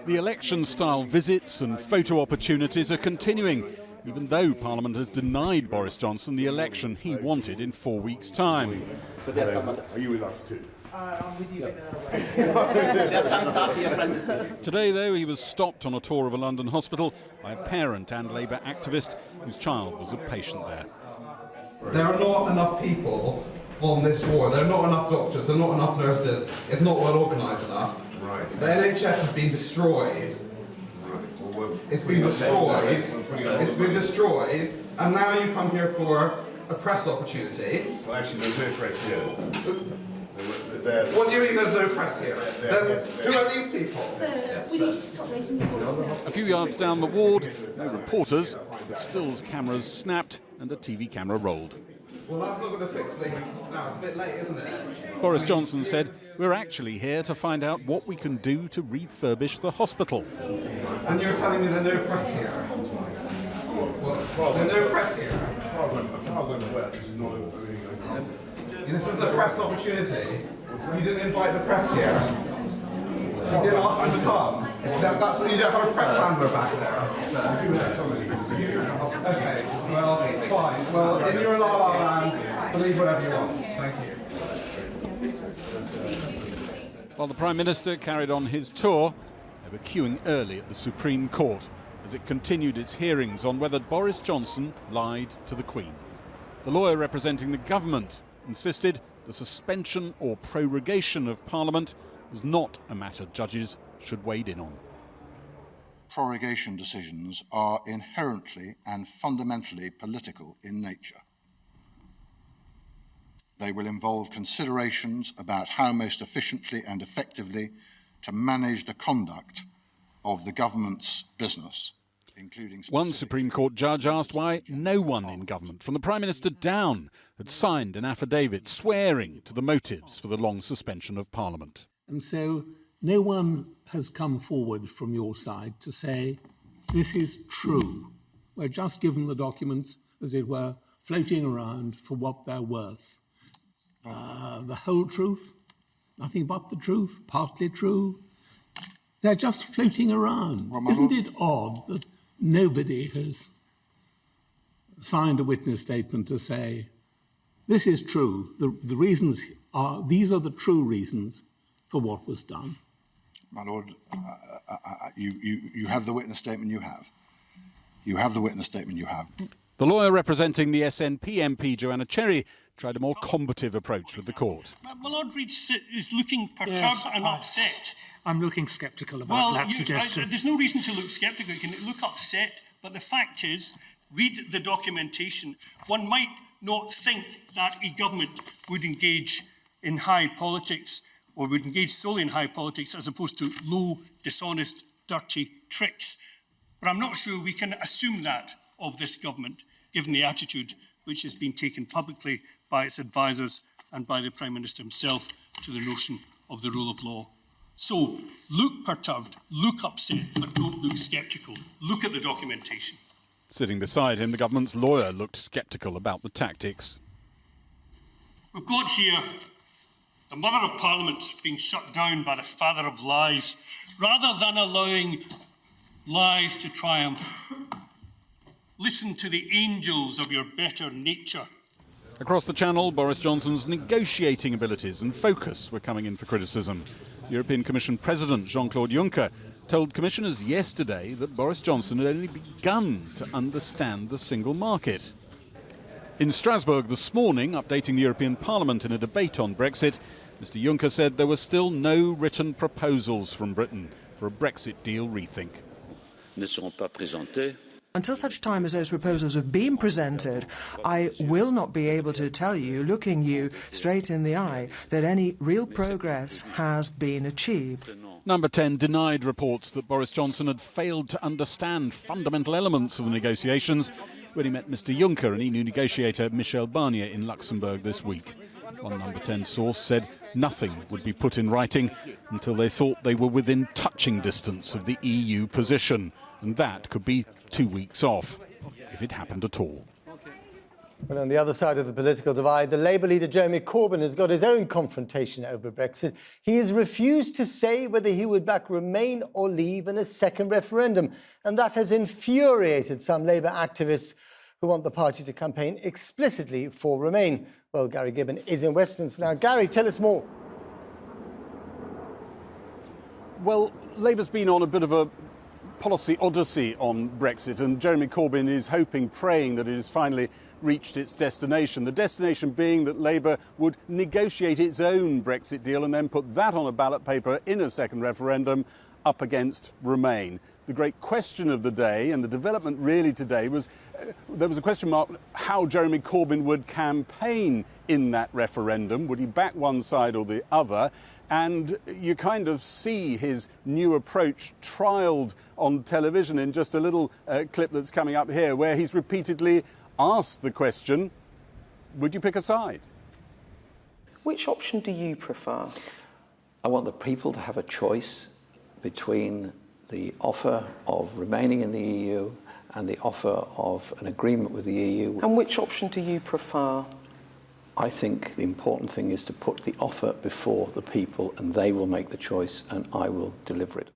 The election-style visits and photo opportunities are continuing, even though Parliament has denied Boris Johnson the election he wanted in 4 weeks' time. Are you with us too? I'm with you. There's some staff here present. Today, though, he was stopped on a tour of a London hospital by a parent and Labour activist whose child was a patient there. There are not enough people on this ward. There are not enough doctors. There are not enough nurses. It's not well organised enough. Right. The NHS has been destroyed. It's been destroyed. It's been destroyed. And now you come here for a press opportunity. Well, actually, there's no press here. What do you mean there's no press here? Who are these people? Sir, we need to stop raising your voice now. A few yards down the ward, no reporters, but stills cameras snapped and a TV camera rolled. Well, that's not going to fix things now. It's a bit late, isn't it? Boris Johnson said, "We're actually here to find out what we can do to refurbish the hospital." And you're telling me there's no press here? Well, there's no press here. As far as I'm aware, this is not a... This is the press opportunity. You didn't invite the press here. You didn't ask them to come. That's what you don't have a press handler back there. Okay, well, fine. Well, in your la la land, believe whatever you want. Thank you. While the Prime Minister carried on his tour, they were queuing early at the Supreme Court as it continued its hearings on whether Boris Johnson lied to the Queen. The lawyer representing the government insisted the suspension or prorogation of Parliament was not a matter judges should wade in on. Prorogation decisions are inherently and fundamentally political in nature. They will involve considerations about how most efficiently and effectively to manage the conduct of the government's business, including One Supreme Court judge asked why no one in government, from the Prime Minister down, had signed an affidavit swearing to the motives for the long suspension of Parliament. And so no one has come forward from your side to say, this is true. We're just given the documents, as it were, floating around for what they're worth. The whole truth, nothing but the truth, partly true. They're just floating around. Well, Isn't it odd that nobody has signed a witness statement to say, this is true, the reasons are, these are the true reasons for what was done? My Lord, you have the witness statement you have. You have the witness statement you have. The lawyer representing the SNP MP, Joanna Cherry, tried a more combative approach with the court. My Lord Reid is looking perturbed and upset. I'm looking sceptical about that suggestion. There's no reason to look sceptical. You can look upset, but the fact is, read the documentation. One might not think that a government would engage in high politics or would engage solely in high politics as opposed to low, dishonest, dirty tricks. But I'm not sure we can assume that of this government, given the attitude which has been taken publicly by its advisers and by the Prime Minister himself to the notion of the rule of law. So, look perturbed, look upset, but don't look sceptical. Look at the documentation. Sitting beside him, the government's lawyer looked sceptical about the tactics. We've got here the Mother of Parliament being shut down by the father of lies, rather than allowing lies to triumph. Listen to the angels of your better nature. Across the Channel, Boris Johnson's negotiating abilities and focus were coming in for criticism. European Commission President Jean-Claude Juncker told commissioners yesterday that Boris Johnson had only begun to understand the single market. In Strasbourg this morning, updating the European Parliament in a debate on Brexit, Mr Juncker said there were still no written proposals from Britain for a Brexit deal rethink. Until such time as those proposals have been presented, I will not be able to tell you, looking you straight in the eye, that any real progress has been achieved. Number 10 denied reports that Boris Johnson had failed to understand fundamental elements of the negotiations when he met Mr Juncker and EU negotiator Michel Barnier in Luxembourg this week. One Number 10 source said nothing would be put in writing until they thought they were within touching distance of the EU position, and that could be 2 weeks off, if it happened at all. Well, on the other side of the political divide, the Labour leader Jeremy Corbyn has got his own confrontation over Brexit. He has refused to say whether he would back Remain or Leave in a second referendum, and that has infuriated some Labour activists who want the party to campaign explicitly for Remain. Well, Gary Gibbon is in Westminster now. Gary, tell us more. Well, Labour's been on a bit of a policy odyssey on Brexit, and Jeremy Corbyn is hoping, praying that it has finally reached its destination. The destination being that Labour would negotiate its own Brexit deal and then put that on a ballot paper in a second referendum up against Remain. The great question of the day, and the development really today, was there was a question mark how Jeremy Corbyn would campaign in that referendum. Would he back one side or the other? And you kind of see his new approach trialled on television in just a little clip that's coming up here, where he's repeatedly asked the question, would you pick a side? Which option do you prefer? I want the people to have a choice between the offer of remaining in the EU and the offer of an agreement with the EU. And which option do you prefer? I think the important thing is to put the offer before the people, and they will make the choice and I will deliver it.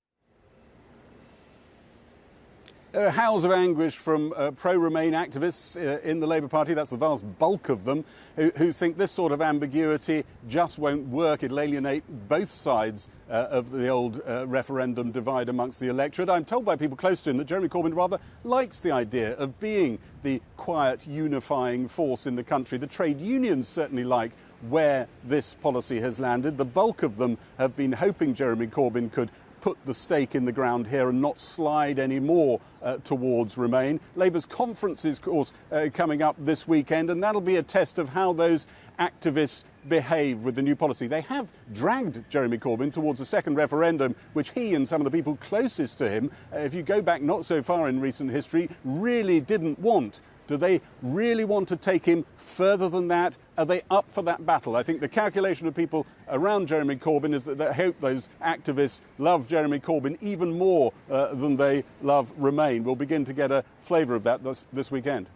There are howls of anguish from pro-Remain activists in the Labour Party. That's the vast bulk of them who think this sort of ambiguity just won't work. It'll alienate both sides of the old referendum divide amongst the electorate. I'm told by people close to him that Jeremy Corbyn rather likes the idea of being the quiet, unifying force in the country. The trade unions certainly like where this policy has landed. The bulk of them have been hoping Jeremy Corbyn could put the stake in the ground here and not slide any more towards Remain. Labour's conference is, of course, coming up this weekend, and that'll be a test of how those activists behave with the new policy. They have dragged Jeremy Corbyn towards a second referendum, which he and some of the people closest to him, if you go back not so far in recent history, really didn't want. Do they really want to take him further than that? Are they up for that battle? I think the calculation of people around Jeremy Corbyn is that they hope those activists love Jeremy Corbyn even more than they love Remain. We'll begin to get a flavour of that this weekend.